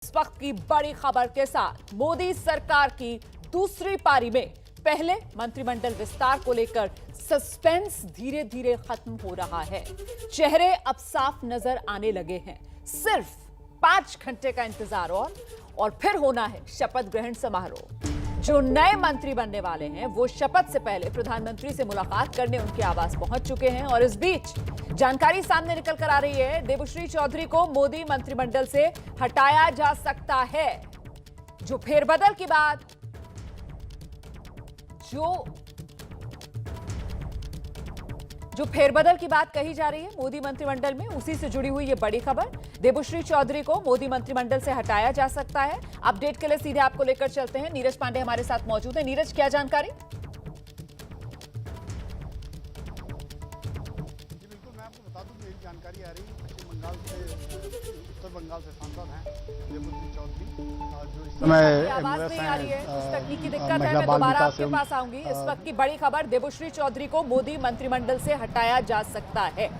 इस वक्त की बड़ी खबर के साथ मोदी सरकार की दूसरी पारी में पहले मंत्रिमंडल विस्तार को लेकर सस्पेंस धीरे धीरे खत्म हो रहा है। चेहरे अब साफ नजर आने लगे हैं। सिर्फ 5 घंटे का इंतजार और फिर होना है शपथ ग्रहण समारोह। जो नए मंत्री बनने वाले हैं वो शपथ से पहले प्रधानमंत्री से मुलाकात करने उनके आवास पहुंच चुके हैं और इस बीच जानकारी सामने निकल कर आ रही है, देबश्री चौधरी को मोदी मंत्रिमंडल से हटाया जा सकता है। जो फेरबदल की बात जो फेरबदल की बात कही जा रही है मोदी मंत्रिमंडल में, उसी से जुड़ी हुई ये बड़ी खबर। देबश्री चौधरी को मोदी मंत्रिमंडल से हटाया जा सकता है। अपडेट के लिए सीधे आपको लेकर चलते हैं। नीरज पांडे हमारे साथ मौजूद है। नीरज, क्या जानकारी? जी बिल्कुल, मैं आपको बता दूं कि एक जानकारी आ रही है पश्चिम बंगाल से, उत्तर बंगाल से सांसद हैं देबश्री चौधरी, जो इस समय आवाज नहीं आ रही है, कुछ तकनीकी दिक्कत है। मैं दोबारा आपके पास आऊंगी। इस वक्त की बड़ी खबर, देबश्री चौधरी को मोदी मंत्रिमंडल से हटाया जा सकता है।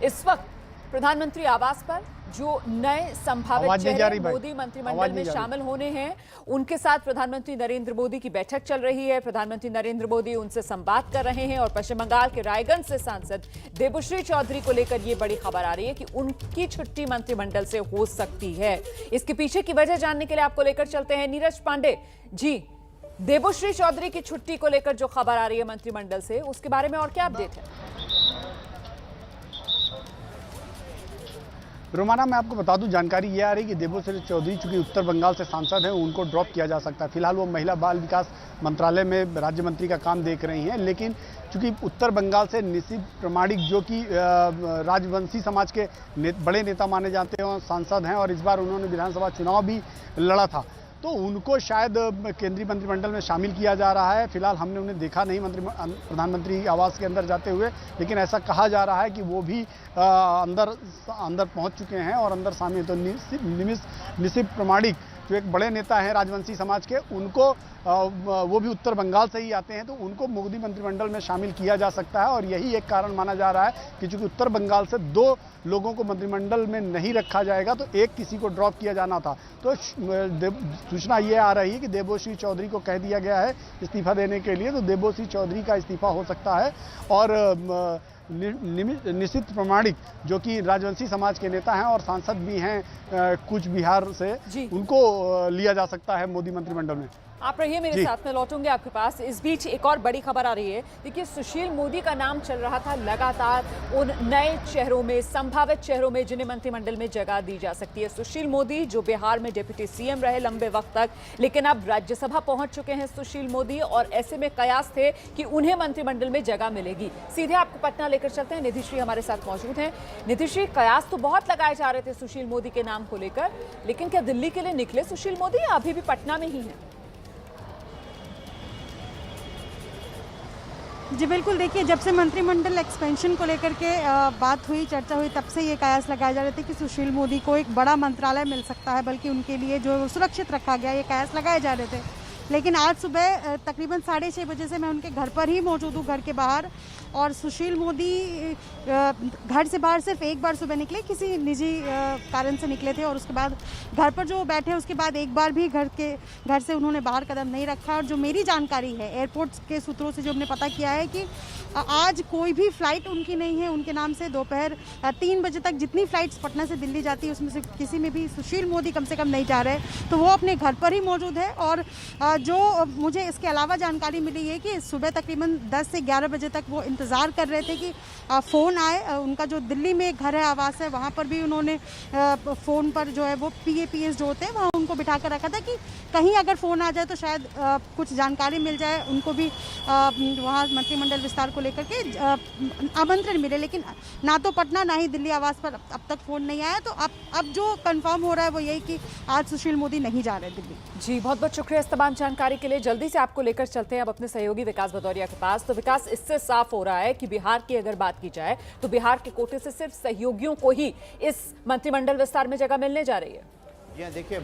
इस वक्त प्रधानमंत्री आवास पर जो नए संभावित चेहरे मोदी मंत्रिमंडल में शामिल होने हैं, उनके साथ प्रधानमंत्री नरेंद्र मोदी की बैठक चल रही है। प्रधानमंत्री नरेंद्र मोदी उनसे संवाद कर रहे हैं और पश्चिम बंगाल के रायगंज से सांसद देबश्री चौधरी को लेकर यह बड़ी खबर आ रही है कि उनकी छुट्टी मंत्रिमंडल से हो सकती है। इसके पीछे की वजह जानने के लिए आपको लेकर चलते हैं नीरज पांडे जी। देबश्री चौधरी की छुट्टी को लेकर जो खबर आ रही है मंत्रिमंडल से, उसके बारे में और क्या अपडेट है? रोमाना, मैं आपको बता दूं, जानकारी ये आ रही है कि देबश्री चौधरी चूंकि उत्तर बंगाल से सांसद हैं, उनको ड्रॉप किया जा सकता है। फिलहाल वो महिला बाल विकास मंत्रालय में राज्य मंत्री का काम देख रही हैं, लेकिन चूंकि उत्तर बंगाल से निशित प्रमाणिक, जो कि राजवंशी समाज के बड़े नेता माने जाते हैं, सांसद हैं और इस बार उन्होंने विधानसभा चुनाव भी लड़ा था, तो उनको शायद केंद्रीय मंत्रिमंडल में शामिल किया जा रहा है। फिलहाल हमने उन्हें देखा नहीं प्रधानमंत्री आवास के अंदर जाते हुए, लेकिन ऐसा कहा जा रहा है कि वो भी अंदर पहुंच चुके हैं और अंदर शामिल। तो निशित प्रमाणिक जो एक बड़े नेता हैं राजवंशी समाज के, उनको वो भी उत्तर बंगाल से ही आते हैं, तो उनको मोदी मंत्रिमंडल में शामिल किया जा सकता है। और यही एक कारण माना जा रहा है कि चूंकि उत्तर बंगाल से 2 लोगों को मंत्रिमंडल में नहीं रखा जाएगा, तो एक किसी को ड्रॉप किया जाना था। तो सूचना ये आ रही है कि देबश्री चौधरी को कह दिया गया है इस्तीफा देने के लिए, तो देबश्री चौधरी का इस्तीफा हो सकता है। और निशित प्रमाणिक जो कि राजवंशी समाज के नेता हैं और सांसद भी हैं कूच बिहार से, उनको लिया जा सकता है मोदी मंत्रिमंडल में। आप रहिए मेरे साथ में, लौटूंगे आपके पास। इस बीच एक और बड़ी खबर आ रही है। देखिए, सुशील मोदी का नाम चल रहा था लगातार उन नए चेहरों में, संभावित चेहरों में, जिन्हें मंत्रिमंडल में जगह दी जा सकती है। सुशील मोदी जो बिहार में डिप्टी सीएम रहे लंबे वक्त तक, लेकिन अब राज्यसभा पहुंच चुके हैं सुशील मोदी, और ऐसे में कयास थे कि उन्हें मंत्रिमंडल में जगह मिलेगी। सीधे आपको पटना लेकर चलते हैं। निधिश्री हमारे साथ मौजूद हैं। निधिश्री, कयास तो बहुत लगाए जा रहे थे सुशील मोदी के नाम को लेकर, लेकिन क्या दिल्ली के लिए निकले सुशील मोदी या अभी भी पटना में ही है? जी बिल्कुल, देखिए, जब से मंत्रिमंडल एक्सपेंशन को लेकर के बात हुई, चर्चा हुई, तब से ये कयास लगाए जा रहे थे कि सुशील मोदी को एक बड़ा मंत्रालय मिल सकता है, बल्कि उनके लिए जो सुरक्षित रखा गया, ये कयास लगाए जा रहे थे। लेकिन आज सुबह तकरीबन 6:30 बजे से मैं उनके घर पर ही मौजूद हूँ, घर के बाहर। और सुशील मोदी घर से बाहर सिर्फ एक बार सुबह निकले, किसी निजी कारण से निकले थे, और उसके बाद घर पर जो बैठे, उसके बाद एक बार भी घर से उन्होंने बाहर कदम नहीं रखा। और जो मेरी जानकारी है एयरपोर्ट के सूत्रों से, जो हमने पता किया है कि आज कोई भी फ़्लाइट उनकी नहीं है उनके नाम से। दोपहर 3 बजे तक जितनी फ़्लाइट्स पटना से दिल्ली जाती है, उसमें से किसी में भी सुशील मोदी कम से कम नहीं जा रहे, तो वो अपने घर पर ही मौजूद है। और जो मुझे इसके अलावा जानकारी मिली है कि सुबह तकरीबन 10 से 11 बजे तक वो इंतज़ार कर रहे थे कि फ़ोन आए। उनका जो दिल्ली में घर है, आवास है, वहाँ पर भी उन्होंने फ़ोन पर जो है वो PAPS जो होते हैं, वहाँ उनको बिठा कर रखा था कि कहीं अगर फ़ोन आ जाए तो शायद कुछ जानकारी मिल जाए, उनको भी वहाँ मंत्रिमंडल विस्तार को लेकर के आमंत्रण मिले। लेकिन ना तो पटना ना ही दिल्ली आवास पर अब तक फ़ोन नहीं आया। तो अब जो कंफर्म हो रहा है वो यही कि आज सुशील मोदी नहीं जा रहे दिल्ली। जी, बहुत बहुत शुक्रिया इस तमाम जानकारी के लिए। जल्दी से आपको लेकर चलते हैं अब अपने सहयोगी विकास भदौरिया के पास। तो विकास, इससे साफ हो रहा है कि बिहार की अगर बात की जाए तो बिहार के कोटे से सिर्फ सहयोगियों को ही इस मंत्रिमंडल विस्तार में जगह मिलने जा रही है। जी हाँ, देखिए,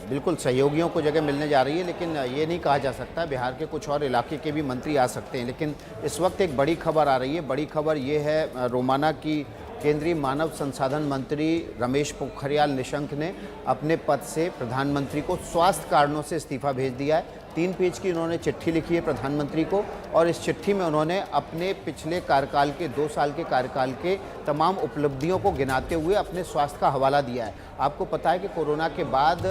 बिल्कुल सहयोगियों को जगह मिलने जा रही है, लेकिन ये नहीं कहा जा सकता बिहार के कुछ और इलाके के भी मंत्री आ सकते हैं। लेकिन इस वक्त एक बड़ी खबर आ रही है। बड़ी खबर ये है रोमाना की केंद्रीय मानव संसाधन मंत्री रमेश पोखरियाल निशंक ने अपने पद से प्रधानमंत्री को स्वास्थ्य कारणों से इस्तीफा भेज दिया है। 3 पेज की उन्होंने चिट्ठी लिखी है प्रधानमंत्री को और इस चिट्ठी में उन्होंने अपने पिछले कार्यकाल के 2 साल के कार्यकाल के तमाम उपलब्धियों को गिनाते हुए अपने स्वास्थ्य का हवाला दिया है। आपको पता है कि कोरोना के बाद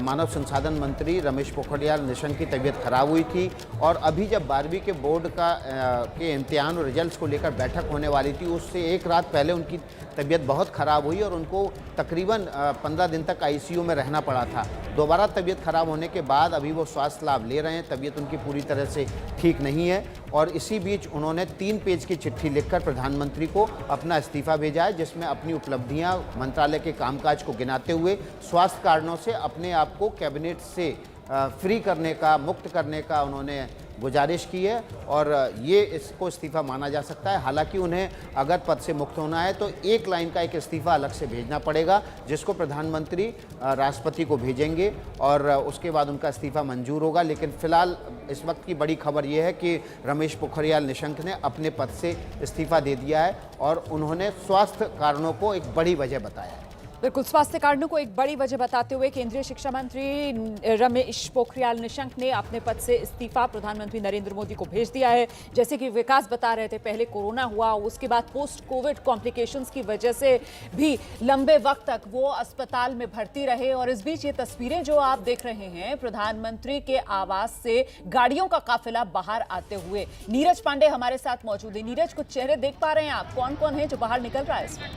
मानव संसाधन मंत्री रमेश पोखरियाल निशंक की तबीयत खराब हुई थी और अभी जब 12वीं के बोर्ड के इम्तिहान और रिजल्ट्स को लेकर बैठक होने वाली थी, उससे एक रात पहले उनकी तबीयत बहुत ख़राब हुई और उनको तकरीबन 15 दिन तक आईसीयू में रहना पड़ा था। दोबारा तबीयत खराब होने के बाद अभी वो स्वास्थ्य लाभ ले रहे हैं, तबीयत उनकी पूरी तरह से ठीक नहीं है और इसी बीच उन्होंने 3 पेज की चिट्ठी लिखकर प्रधानमंत्री को अपना इस्तीफा भेजा है, जिसमें अपनी उपलब्धियां मंत्रालय के कामकाज को गिनाते हुए स्वास्थ्य कारणों से अपने आप को कैबिनेट से फ्री करने का, मुक्त करने का उन्होंने गुजारिश की है और ये इसको इस्तीफ़ा माना जा सकता है। हालांकि उन्हें अगर पद से मुक्त होना है तो 1 लाइन का एक इस्तीफ़ा अलग से भेजना पड़ेगा, जिसको प्रधानमंत्री राष्ट्रपति को भेजेंगे और उसके बाद उनका इस्तीफ़ा मंजूर होगा। लेकिन फिलहाल इस वक्त की बड़ी खबर ये है कि रमेश पोखरियाल निशंक ने अपने पद से इस्तीफ़ा दे दिया है और उन्होंने स्वास्थ्य कारणों को एक बड़ी वजह बताया है। बिल्कुल, स्वास्थ्य कारणों को एक बड़ी वजह बताते हुए केंद्रीय शिक्षा मंत्री रमेश पोखरियाल निशंक ने अपने पद से इस्तीफा प्रधानमंत्री नरेंद्र मोदी को भेज दिया है। जैसे कि विकास बता रहे थे, पहले कोरोना हुआ, उसके बाद पोस्ट कोविड कॉम्प्लिकेशंस की वजह से भी लंबे वक्त तक वो अस्पताल में भर्ती रहे और इस बीच ये तस्वीरें जो आप देख रहे हैं प्रधानमंत्री के आवास से गाड़ियों का काफिला बाहर आते हुए। नीरज पांडे हमारे साथ मौजूद है। नीरज, कुछ चेहरे देख पा रहे हैं आप? कौन कौन है जो बाहर निकल रहा है इसमें?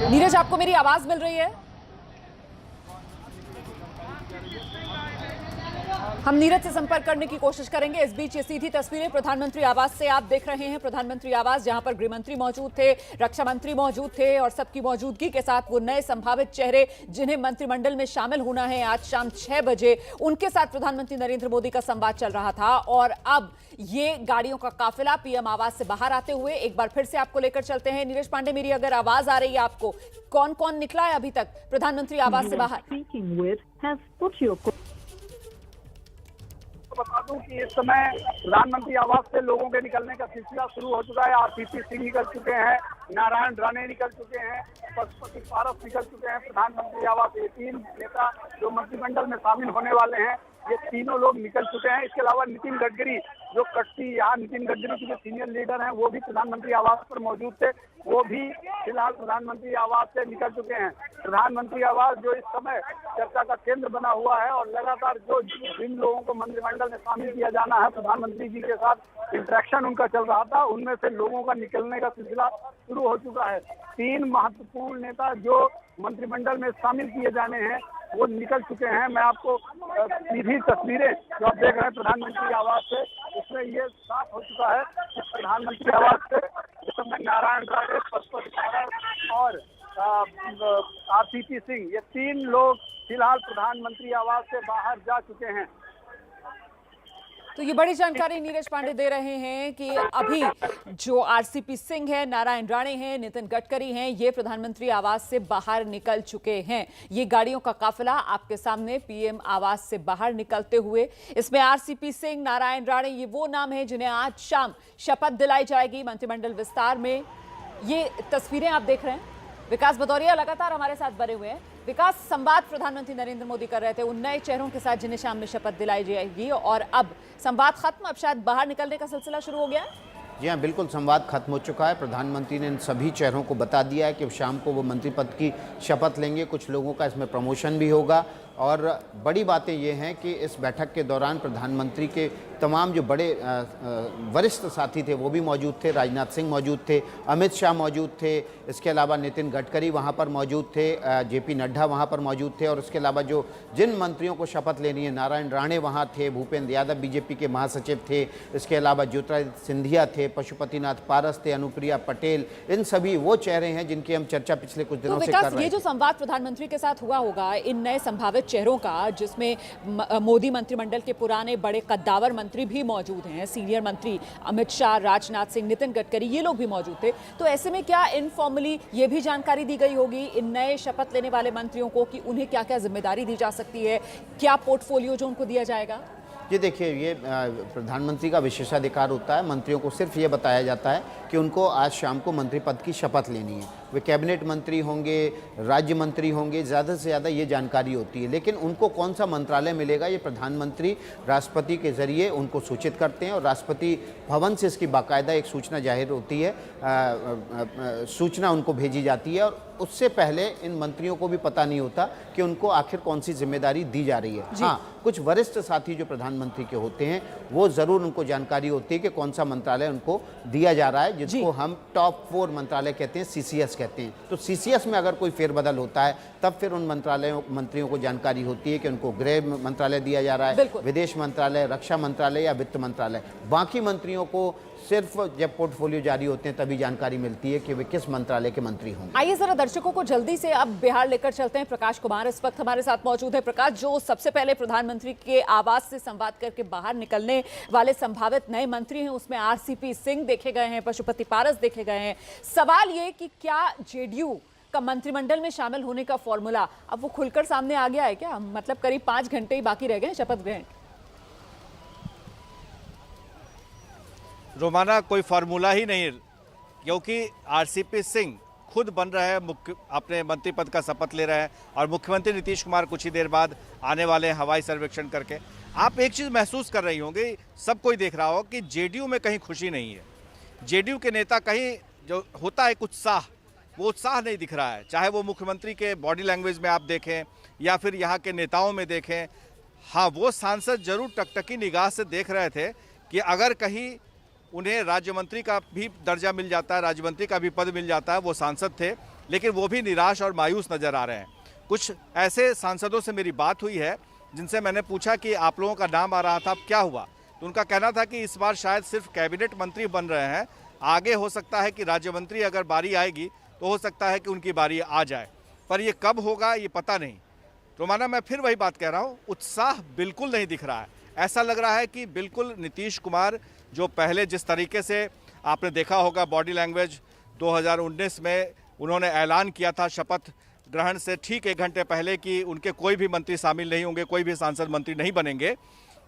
नीरज, आपको मेरी आवाज मिल रही है? हम नीरज से संपर्क करने की कोशिश करेंगे। इस बीच ये सीधी तस्वीरें प्रधानमंत्री आवास से आप देख रहे हैं। प्रधानमंत्री आवास, जहां पर गृह मंत्री मौजूद थे, रक्षा मंत्री मौजूद थे और सबकी मौजूदगी के साथ वो नए संभावित चेहरे जिन्हें मंत्रिमंडल में शामिल होना है, आज शाम 6 बजे उनके साथ प्रधानमंत्री नरेंद्र मोदी का संवाद चल रहा था और अब ये गाड़ियों का काफिला पीएम आवास से बाहर आते हुए एक बार फिर से आपको लेकर चलते हैं। नीरज पांडे, मेरी अगर आवाज आ रही है आपको, कौन कौन निकला है अभी तक प्रधानमंत्री आवास से बाहर? बता दूं कि इस समय प्रधानमंत्री आवास से लोगों के निकलने का सिलसिला शुरू हो चुका है। आरसीपी सिंह निकल चुके हैं, नारायण राणे निकल चुके हैं, पशुपति पारस निकल चुके हैं। प्रधानमंत्री आवास ये 3 नेता जो मंत्रिमंडल में शामिल होने वाले हैं, ये तीनों लोग निकल चुके हैं। इसके अलावा नितिन गडकरी जो कट्टी, यहाँ नितिन गडकरी के जो सीनियर लीडर हैं वो भी प्रधानमंत्री आवास पर मौजूद थे, वो भी फिलहाल प्रधानमंत्री आवास से निकल चुके हैं। प्रधानमंत्री आवास जो इस समय चर्चा का केंद्र बना हुआ है और लगातार जो जिन लोगों को मंत्रिमंडल में शामिल किया जाना है, प्रधानमंत्री जी के साथ इंटरेक्शन उनका चल रहा था, उनमें से लोगों का निकलने का सिलसिला शुरू हो चुका है। 3 महत्वपूर्ण नेता जो मंत्रिमंडल में शामिल किए जाने हैं वो निकल चुके हैं। मैं आपको सीधी तस्वीरें जो आप देख रहे हैं प्रधानमंत्री आवास से, उसमें ये साफ हो चुका है कि प्रधानमंत्री आवास से इस समय नारायण राणे, पशुपति पारस और आरसीपी सिंह, ये 3 लोग फिलहाल प्रधानमंत्री आवास से बाहर जा चुके हैं। तो ये बड़ी जानकारी नीरज पांडे दे रहे हैं कि अभी जो आरसीपी सिंह है, नारायण राणे हैं, नितिन गडकरी हैं, ये प्रधानमंत्री आवास से बाहर निकल चुके हैं। ये गाड़ियों का काफिला आपके सामने पीएम आवास से बाहर निकलते हुए, इसमें आरसीपी सिंह, नारायण राणे, ये वो नाम है जिन्हें आज शाम शपथ दिलाई जाएगी मंत्रिमंडल विस्तार में। ये तस्वीरें आप देख रहे हैं। विकास भदौरिया लगातार हमारे साथ बने हुए हैं। विकास, संवाद प्रधानमंत्री नरेंद्र मोदी कर रहे थे उन नए चेहरों के साथ जिन्हें शाम में शपथ दिलाई जाएगी और अब संवाद खत्म, अब शायद बाहर निकलने का सिलसिला शुरू हो गया है। जी हाँ, बिल्कुल, संवाद खत्म हो चुका है। प्रधानमंत्री ने इन सभी चेहरों को बता दिया है कि शाम को वो मंत्री पद की शपथ लेंगे। कुछ लोगों का इसमें प्रमोशन भी होगा और बड़ी बातें ये हैं कि इस बैठक के दौरान प्रधानमंत्री के तमाम जो बड़े वरिष्ठ साथी थे वो भी मौजूद थे। राजनाथ सिंह मौजूद थे, अमित शाह मौजूद थे, इसके अलावा नितिन गडकरी वहाँ पर मौजूद थे, जेपी नड्डा वहाँ पर मौजूद थे और इसके अलावा जो जिन मंत्रियों को शपथ लेनी है, नारायण राणे वहाँ थे, भूपेंद्र यादव बीजेपी के महासचिव थे, इसके अलावा ज्योतिरादित्य सिंधिया थे, पशुपतिनाथ पारस थे, अनुप्रिया पटेल, इन सभी वो चेहरे हैं जिनकी हम चर्चा पिछले कुछ दिनों से कर रहे हैं। ये जो संवाद प्रधानमंत्री के साथ हुआ होगा इन नए संभावित चेहरों का, जिसमें मोदी मंत्रिमंडल के पुराने बड़े कद्दावर मंत्री भी मौजूद हैं, सीनियर मंत्री अमित शाह, राजनाथ सिंह, नितिन गडकरी, ये लोग भी मौजूद थे। तो ऐसे में क्या इनफॉर्मली ये भी जानकारी दी गई होगी इन नए शपथ लेने वाले मंत्रियों को कि उन्हें क्या क्या जिम्मेदारी दी जा सकती है, क्या पोर्टफोलियो जो उनको दिया जाएगा? जी देखिए, ये प्रधानमंत्री का विशेषाधिकार होता है। मंत्रियों को सिर्फ ये बताया जाता है कि उनको आज शाम को मंत्री पद की शपथ लेनी है। वे कैबिनेट मंत्री होंगे, राज्य मंत्री होंगे, ज़्यादा से ज़्यादा ये जानकारी होती है। लेकिन उनको कौन सा मंत्रालय मिलेगा, ये प्रधानमंत्री राष्ट्रपति के ज़रिए उनको सूचित करते हैं और राष्ट्रपति भवन से इसकी बाकायदा एक सूचना जाहिर होती है, सूचना उनको भेजी जाती है। और उससे पहले इन मंत्रियों को भी पता नहीं होता कि उनको आखिर कौन सी जिम्मेदारी दी जा रही है। हाँ, कुछ वरिष्ठ साथी जो प्रधानमंत्री के होते हैं वो ज़रूर उनको जानकारी होती है कि कौन सा मंत्रालय उनको दिया जा रहा है, जिसको हम टॉप 4 मंत्रालय कहते हैं, CCS कहते हैं। तो CCS में अगर कोई फेरबदल होता है तब फिर उन मंत्रियों को जानकारी होती है कि उनको गृह मंत्रालय दिया जा रहा है, विदेश मंत्रालय, रक्षा मंत्रालय या वित्त मंत्रालय। बाकी मंत्रियों को सिर्फ जब पोर्टफोलियो जारी होते हैं तभी जानकारी मिलती है कि वे किस मंत्रालय के मंत्री होंगे। आइए जरा दर्शकों को जल्दी से अब बिहार लेकर चलते हैं। प्रकाश कुमार इस वक्त हमारे साथ मौजूद है। प्रकाश, जो सबसे पहले प्रधानमंत्री के आवास से संवाद करके बाहर निकलने वाले संभावित नए मंत्री हैं, उसमें RCP सिंह देखे गए हैं, पशुपति पारस देखे गए हैं। सवाल ये कि क्या JDU का मंत्रिमंडल में शामिल होने का फॉर्मूला अब वो खुलकर सामने आ गया है क्या? मतलब करीब 5 घंटे ही बाकी रह गए शपथ ग्रहण। रोमाना, कोई फार्मूला ही नहीं, क्योंकि RCP सिंह खुद बन रहे हैं, अपने मंत्री पद का शपथ ले रहे हैं और मुख्यमंत्री नीतीश कुमार कुछ ही देर बाद आने वाले हैं हवाई सर्वेक्षण करके। आप एक चीज़ महसूस कर रही होंगी, सब कोई देख रहा हो कि JDU में कहीं खुशी नहीं है। JDU के नेता कहीं जो होता है उत्साह, वो उत्साह नहीं दिख रहा है। चाहे वो मुख्यमंत्री के बॉडी लैंग्वेज में आप देखें या फिर यहाँ के नेताओं में देखें। हाँ, वो सांसद जरूर टकटकी निगाह से देख रहे थे कि अगर कहीं उन्हें राज्य मंत्री का भी दर्जा मिल जाता है, राज्य मंत्री का भी पद मिल जाता है। वो सांसद थे, लेकिन वो भी निराश और मायूस नज़र आ रहे हैं। कुछ ऐसे सांसदों से मेरी बात हुई है जिनसे मैंने पूछा कि आप लोगों का नाम आ रहा था, अब क्या हुआ? तो उनका कहना था कि इस बार शायद सिर्फ कैबिनेट मंत्री बन रहे हैं, आगे हो सकता है कि राज्य मंत्री अगर बारी आएगी तो हो सकता है कि उनकी बारी आ जाए, पर ये कब होगा ये पता नहीं। रोमाना, मैं फिर वही बात कह रहा हूँ, उत्साह बिल्कुल नहीं दिख रहा है। ऐसा लग रहा है कि बिल्कुल नीतीश कुमार जो पहले जिस तरीके से आपने देखा होगा बॉडी लैंग्वेज 2019 में उन्होंने ऐलान किया था शपथ ग्रहण से ठीक 1 घंटे पहले कि उनके कोई भी मंत्री शामिल नहीं होंगे, कोई भी सांसद मंत्री नहीं बनेंगे,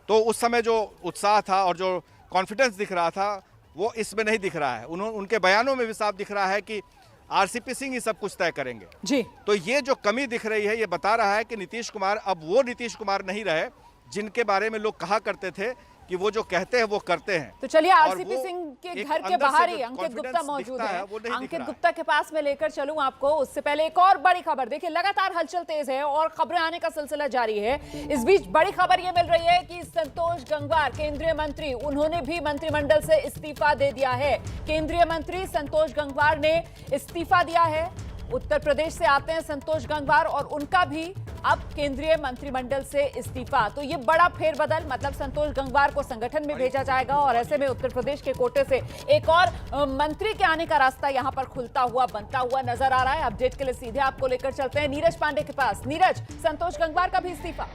तो उस समय जो उत्साह था और जो कॉन्फिडेंस दिख रहा था वो इसमें नहीं दिख रहा है। उनके बयानों में भी साफ दिख रहा है कि RCP सिंह ही सब कुछ तय करेंगे जी। तो ये जो कमी दिख रही है ये बता रहा है कि नीतीश कुमार अब वो नीतीश कुमार नहीं रहे जिनके बारे में लोग कहा करते थे कि वो जो कहते हैं वो करते हैं। तो चलिए RCP सिंह के घर के बाहर ही अंकित गुप्ता मौजूद है। अंकित गुप्ता के पास में लेकर चलूं आपको, उससे पहले एक और बड़ी खबर। देखिए, लगातार हलचल तेज है और खबरें आने का सिलसिला जारी है। इस बीच बड़ी खबर ये मिल रही है कि संतोष गंगवार केंद्रीय मंत्री, उन्होंने भी मंत्रिमंडल से इस्तीफा दे दिया है। केंद्रीय मंत्री संतोष गंगवार ने इस्तीफा दिया है। उत्तर प्रदेश से आते हैं संतोष गंगवार और उनका भी अब केंद्रीय मंत्रिमंडल से इस्तीफा। तो ये बड़ा फेरबदल, मतलब संतोष गंगवार को संगठन में भेजा जाएगा और ऐसे में उत्तर प्रदेश के कोटे से एक और मंत्री के आने का रास्ता यहां पर खुलता हुआ बनता हुआ नजर आ रहा है। अपडेट के लिए सीधे आपको लेकर चलते हैं नीरज पांडे के पास। नीरज, संतोष गंगवार का भी इस्तीफा।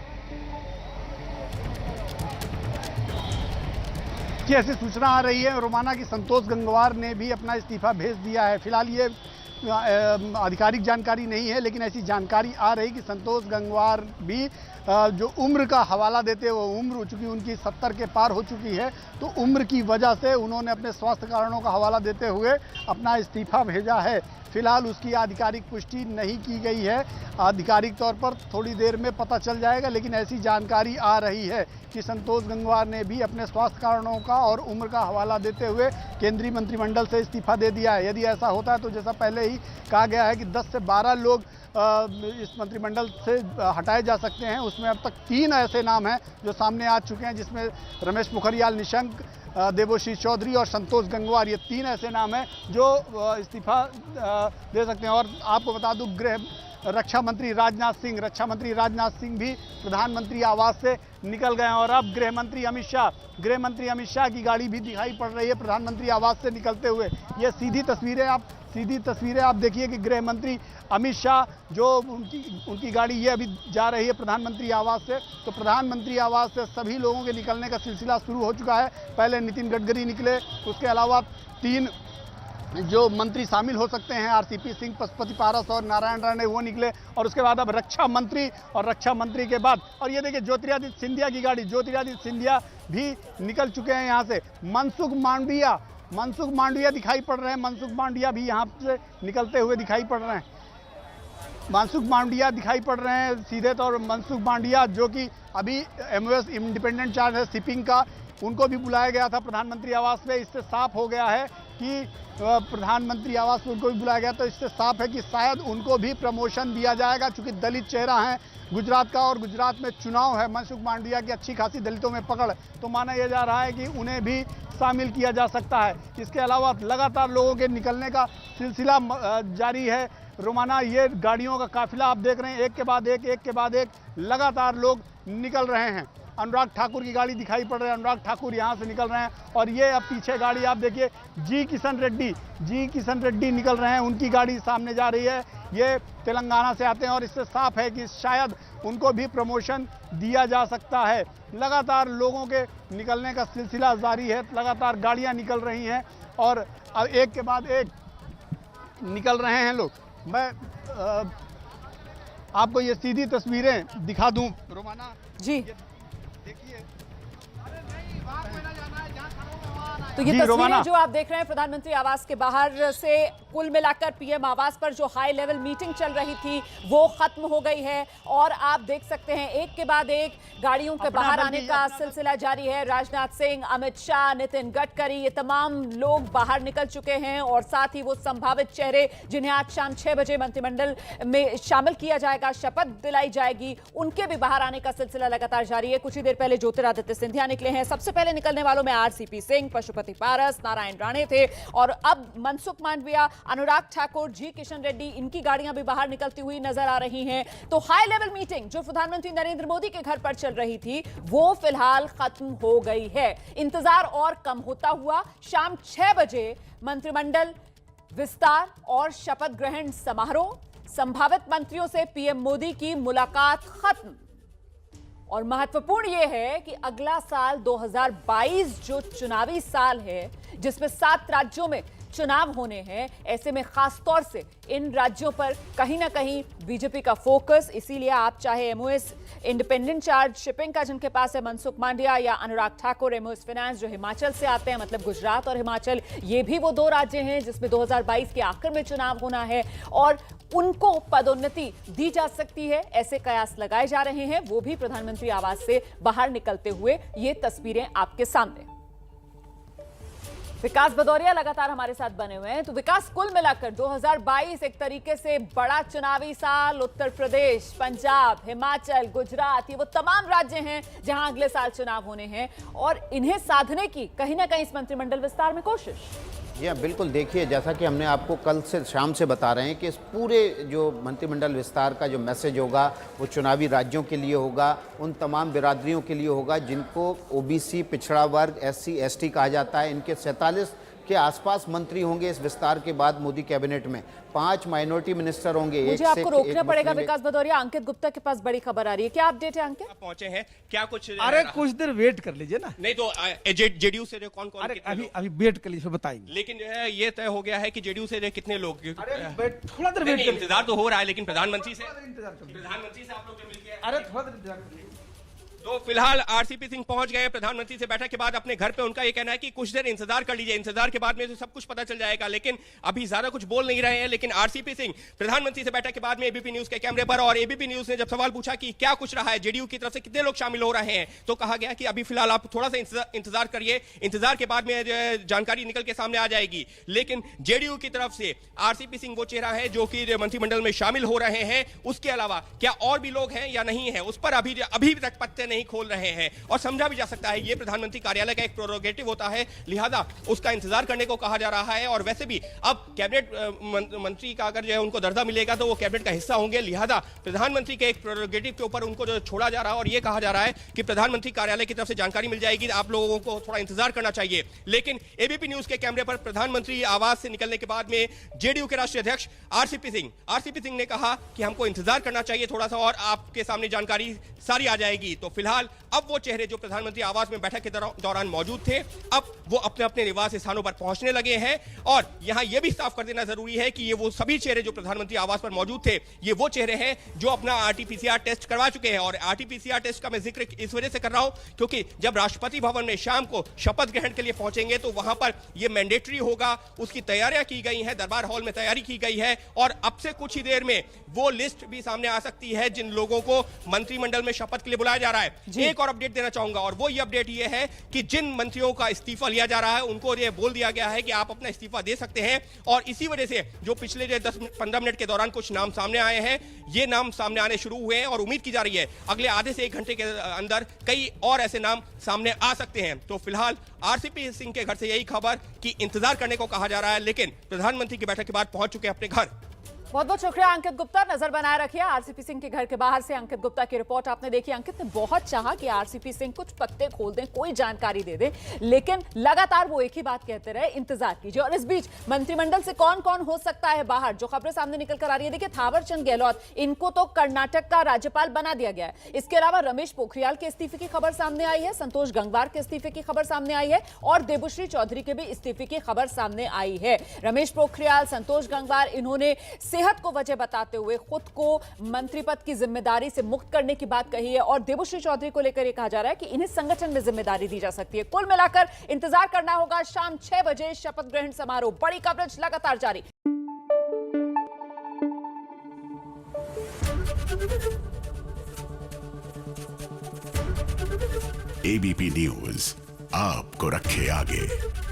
की ऐसी सूचना आ रही है रोमाना की संतोष गंगवार ने भी अपना इस्तीफा भेज दिया है। फिलहाल ये आधिकारिक जानकारी नहीं है, लेकिन ऐसी जानकारी आ रही कि संतोष गंगवार भी जो उम्र का हवाला देते हैं, वो उम्र हो चुकी उनकी 70 के पार हो चुकी है, तो उम्र की वजह से उन्होंने अपने स्वास्थ्य कारणों का हवाला देते हुए अपना इस्तीफा भेजा है। फिलहाल उसकी आधिकारिक पुष्टि नहीं की गई है। आधिकारिक तौर पर थोड़ी देर में पता चल जाएगा, लेकिन ऐसी जानकारी आ रही है कि संतोष गंगवार ने भी अपने स्वास्थ्य कारणों का और उम्र का हवाला देते हुए केंद्रीय मंत्रिमंडल से इस्तीफा दे दिया है। यदि ऐसा होता है तो जैसा पहले ही कहा गया है कि 10 से 12 लोग इस मंत्रिमंडल से हटाए जा सकते हैं, उसमें अब तक 3 ऐसे नाम हैं जो सामने आ चुके हैं, जिसमें रमेश पोखरियाल निशंक, देबोश्री चौधरी और संतोष गंगवार, ये 3 ऐसे नाम हैं जो इस्तीफा दे सकते हैं। और आपको बता दूं, रक्षा मंत्री राजनाथ सिंह भी प्रधानमंत्री आवास से निकल गए हैं और अब गृह मंत्री अमित शाह की गाड़ी भी दिखाई पड़ रही है प्रधानमंत्री आवास से निकलते हुए। ये सीधी तस्वीरें आप देखिए कि गृह मंत्री अमित शाह जो उनकी गाड़ी ये अभी जा रही है प्रधानमंत्री आवास से। तो प्रधानमंत्री आवास से सभी लोगों के निकलने का सिलसिला शुरू हो चुका है। पहले नितिन गडकरी निकले, उसके अलावा 3 जो मंत्री शामिल हो सकते हैं, आरसीपी सिंह, पशुपति पारस और नारायण राणे, वो निकले। और उसके बाद अब रक्षा मंत्री, और रक्षा मंत्री के बाद और ये देखिए ज्योतिरादित्य सिंधिया की गाड़ी, ज्योतिरादित्य सिंधिया भी निकल चुके हैं यहाँ से। मनसुख मांडविया दिखाई पड़ रहे हैं, मनसुख मांडविया भी यहाँ से निकलते हुए दिखाई पड़ रहे हैं। मनसुख मांडविया दिखाई पड़ रहे हैं सीधे तौर। मनसुख मांडविया जो कि अभी एमओएस इंडिपेंडेंट चार्ज है शिपिंग का, उनको भी बुलाया गया था प्रधानमंत्री आवास पे। इससे साफ हो गया है कि प्रधानमंत्री आवास पे उनको भी बुलाया गया, तो इससे साफ है कि शायद उनको भी प्रमोशन दिया जाएगा, चूंकि दलित चेहरा है गुजरात का और गुजरात में चुनाव है। मनसुख मांडविया की अच्छी खासी दलितों में पकड़, तो माना यह जा रहा है कि उन्हें भी शामिल किया जा सकता है। इसके अलावा लगातार लोगों के निकलने का सिलसिला जारी है। रोमाना ये गाड़ियों का काफिला आप देख रहे हैं, एक के बाद एक लगातार लोग निकल रहे हैं। अनुराग ठाकुर की गाड़ी दिखाई पड़ रही है, अनुराग ठाकुर यहाँ से निकल रहे हैं। और ये अब पीछे गाड़ी आप देखिए, जी किशन रेड्डी निकल रहे हैं, उनकी गाड़ी सामने जा रही है। ये तेलंगाना से आते हैं और इससे साफ है कि शायद उनको भी प्रमोशन दिया जा सकता है। लगातार लोगों के निकलने का सिलसिला जारी है, लगातार गाड़ियाँ निकल रही हैं और अब एक के बाद एक निकल रहे हैं लोग। मैं आपको ये सीधी तस्वीरें दिखा दूं रोमाना जी। देखिए, तो ये जी, तस्वीरें रोमाना। जो आप देख रहे हैं प्रधानमंत्री आवास के बाहर से, कुल मिलाकर पीएम आवास पर जो हाई लेवल मीटिंग चल रही थी वो खत्म हो गई है और आप देख सकते हैं एक के बाद एक गाड़ियों के बाहर आने का सिलसिला जारी है। राजनाथ सिंह, अमित शाह, नितिन गडकरी, ये तमाम लोग बाहर निकल चुके हैं और साथ ही वो संभावित चेहरे जिन्हें आज शाम 6 बजे मंत्रिमंडल में शामिल किया जाएगा, शपथ दिलाई जाएगी, उनके भी बाहर आने का सिलसिला लगातार जारी है। कुछ ही देर पहले ज्योतिरादित्य सिंधिया निकले हैं। सबसे पहले निकलने वालों में आरसीपी सिंह, पशुपति पारस, नारायण राणे थे और अब मनसुख मांडविया, अनुराग ठाकुर, जी किशन रेड्डी, इनकी गाड़ियां भी बाहर निकलती हुई नजर आ रही हैं। तो हाई लेवल मीटिंग जो प्रधानमंत्री नरेंद्र मोदी के घर पर चल रही थी वो फिलहाल खत्म हो गई है। इंतजार और कम होता हुआ शाम 6 बजे मंत्रिमंडल विस्तार और शपथ ग्रहण समारोह, संभावित मंत्रियों से पीएम मोदी की मुलाकात खत्म। और महत्वपूर्ण यह है कि अगला साल 2022 जो चुनावी साल है, जिसमें 7 राज्यों में चुनाव होने हैं, ऐसे में खास तौर से इन राज्यों पर कहीं ना कहीं बीजेपी का फोकस, इसीलिए आप चाहे एमओएस इंडिपेंडेंट चार्ज शिपिंग का जिनके पास है मनसुख मांडविया या अनुराग ठाकुर एमओएस फाइनेंस जो हिमाचल से आते हैं, मतलब गुजरात और हिमाचल, ये भी वो 2 राज्य हैं जिसमें 2022 के आखिर में चुनाव होना है और उनको पदोन्नति दी जा सकती है, ऐसे कयास लगाए जा रहे हैं। वो भी प्रधानमंत्री आवास से बाहर निकलते हुए ये तस्वीरें आपके सामने। विकास भदौरिया लगातार हमारे साथ बने हुए हैं। तो विकास, कुल मिलाकर 2022 एक तरीके से बड़ा चुनावी साल, उत्तर प्रदेश, पंजाब, हिमाचल, गुजरात, ये वो तमाम राज्य हैं जहां अगले साल चुनाव होने हैं और इन्हें साधने की कहीं ना कहीं इस मंत्रिमंडल विस्तार में कोशिश। जी हाँ, बिल्कुल। देखिए, जैसा कि हमने आपको कल से शाम से बता रहे हैं कि इस पूरे जो मंत्रिमंडल विस्तार का जो मैसेज होगा वो चुनावी राज्यों के लिए होगा, उन तमाम बिरादरियों के लिए होगा जिनको ओबीसी, पिछड़ा वर्ग, एससी, एसटी कहा जाता है। इनके 47 के आसपास मंत्री होंगे इस विस्तार के बाद मोदी कैबिनेट में। 5 माइनॉरिटी मिनिस्टर होंगे। मुझे आपको रोकना पड़ेगा विकास भदौरिया, अंकित गुप्ता के पास बड़ी खबर आ रही है, क्या अपडेट है अंकित? पहुंचे हैं क्या कुछ? अरे कुछ देर वेट कर लीजिए ना। नहीं तो जेडीयू से कौन कौन? अरे अभी वेट कर लीजिए, बताएंगे। लेकिन जो है ये तय हो गया है कि जेडीयू से कितने लोग? अरे थोड़ा देर वेट कर, इंतजार तो हो रहा है लेकिन प्रधानमंत्री से आप लोग जो मिलके, अरे थोड़ा देर इंतजार कर लीजिए। तो फिलहाल आरसीपी सिंह पहुंच गए प्रधानमंत्री से बैठक के बाद अपने घर पे। उनका ये कहना है कि कुछ देर इंतजार कर लीजिए, इंतजार के बाद में तो सब कुछ पता चल जाएगा। लेकिन अभी ज्यादा कुछ बोल नहीं रहे हैं। लेकिन आरसीपी सिंह प्रधानमंत्री से बैठक के बाद में एबीपी न्यूज के कैमरे पर, और एबीपी न्यूज ने जब सवाल पूछा कि क्या कुछ रहा है, जेडीयू की तरफ से कितने लोग शामिल हो रहे हैं, तो कहा गया कि अभी फिलहाल आप थोड़ा सा इंतजार करिए, इंतजार के बाद में जानकारी निकल के सामने आ जाएगी। लेकिन जेडीयू की तरफ से आरसीपी सिंह वो चेहरा है जो कि मंत्रिमंडल में शामिल हो रहे हैं। उसके अलावा क्या और भी लोग हैं या नहीं है, उस पर अभी तक पत्ते नहीं खोल रहे हैं। और समझा भी जा सकता है ये प्रधानमंत्री कार्यालय का एक प्रोरोगेटिव होता है, लिहाजा उसका इंतजार करने को कहा जा रहा है। और वैसे भी अब कैबिनेट मंत्री का अगर जो है उनको दर्जा मिलेगा तो वो कैबिनेट का हिस्सा होंगे, लिहाजा प्रधानमंत्री के एक प्रोरोगेटिव के ऊपर उनको जो छोड़ा जा रहा है और ये कहा जा रहा है कि प्रधानमंत्री कार्यालय की तरफ से जानकारी मिल जाएगी, आप लोगों को थोड़ा इंतजार करना चाहिए। लेकिन एबीपी न्यूज के कैमरे पर प्रधानमंत्री आवास से निकलने के बाद में जेडीयू के राष्ट्रीय अध्यक्ष आरसीपी सिंह ने कहा कि हमको इंतजार करना चाहिए थोड़ा सा और आपके सामने जानकारी सारी आ जाएगी। तो फिलहाल अब वो चेहरे जो प्रधानमंत्री आवास में बैठक के दौरान मौजूद थे, अब वो अपने अपने निवास स्थानों पर पहुंचने लगे हैं। और यहां यह भी साफ कर देना जरूरी है कि ये वो सभी चेहरे जो प्रधानमंत्री आवास पर मौजूद थे, ये वो चेहरे हैं जो अपना RT-PCR टेस्ट करवा चुके हैं। और RT-PCR टेस्ट का मैं जिक्र इस वजह से कर रहा हूं क्योंकि जब राष्ट्रपति भवन में शाम को शपथ ग्रहण के लिए पहुंचेंगे तो वहां पर यह मैंडेटरी होगा, उसकी तैयारियां की गई हैं, दरबार हॉल में तैयारी की गई है। और अब से कुछ ही देर में वो लिस्ट भी सामने आ सकती है जिन लोगों को मंत्रिमंडल में शपथ के लिए बुलाया जा रहा है। एक और अपडेट देना चाहूंगा और वो ये अपडेट ये है कि जिन मंत्रियों का इस्तीफा लिया जा रहा है उनको ये बोल दिया गया है कि आप अपना इस्तीफा दे सकते हैं। और इसी वजह से जो पिछले 10-15 मिनट के दौरान कुछ नाम सामने आए हैं, ये नाम सामने आने शुरू हुए हैं और उम्मीद की जा रही है अगले आधे से 1 घंटे के अंदर कई और ऐसे नाम सामने आ सकते हैं। तो फिलहाल RCP सिंह के घर से यही खबर कि इंतजार करने को कहा जा रहा है, लेकिन प्रधानमंत्री की बैठक के बाद पहुंच चुके हैं अपने घर। बहुत बहुत शुक्रिया अंकित गुप्ता। नजर बनाए रखिए RCP सिंह के घर के बाहर से अंकित गुप्ता की रिपोर्ट आपने देखी। अंकित ने बहुत चाहा कि RCP सिंह कुछ पत्ते खोल दें, कोई जानकारी दे दें, लेकिन लगातार वो एक ही बात कहते रहे, इंतजार कीजिए। और इस बीच मंत्रिमंडल से कौन कौन हो सकता है बाहर, जो खबरें सामने निकल कर आ रही है। देखिए, थावरचंद गहलोत, इनको तो कर्नाटक का राज्यपाल बना दिया गया है। इसके अलावा रमेश पोखरियाल के इस्तीफे की खबर सामने आई है, संतोष गंगवार के इस्तीफे की खबर सामने आई है और देबश्री चौधरी के भी इस्तीफे की खबर सामने आई है। रमेश पोखरियाल, संतोष गंगवार, इन्होंने सेहत को वजह बताते हुए खुद को मंत्री पद की जिम्मेदारी से मुक्त करने की बात कही है। और देबश्री चौधरी को लेकर यह कहा जा रहा है कि इन्हें संगठन में जिम्मेदारी दी जा सकती है। कुल मिलाकर इंतजार करना होगा शाम 6 बजे शपथ ग्रहण समारोह। बड़ी कवरेज लगातार जारी। ABP न्यूज आपको रखे आगे।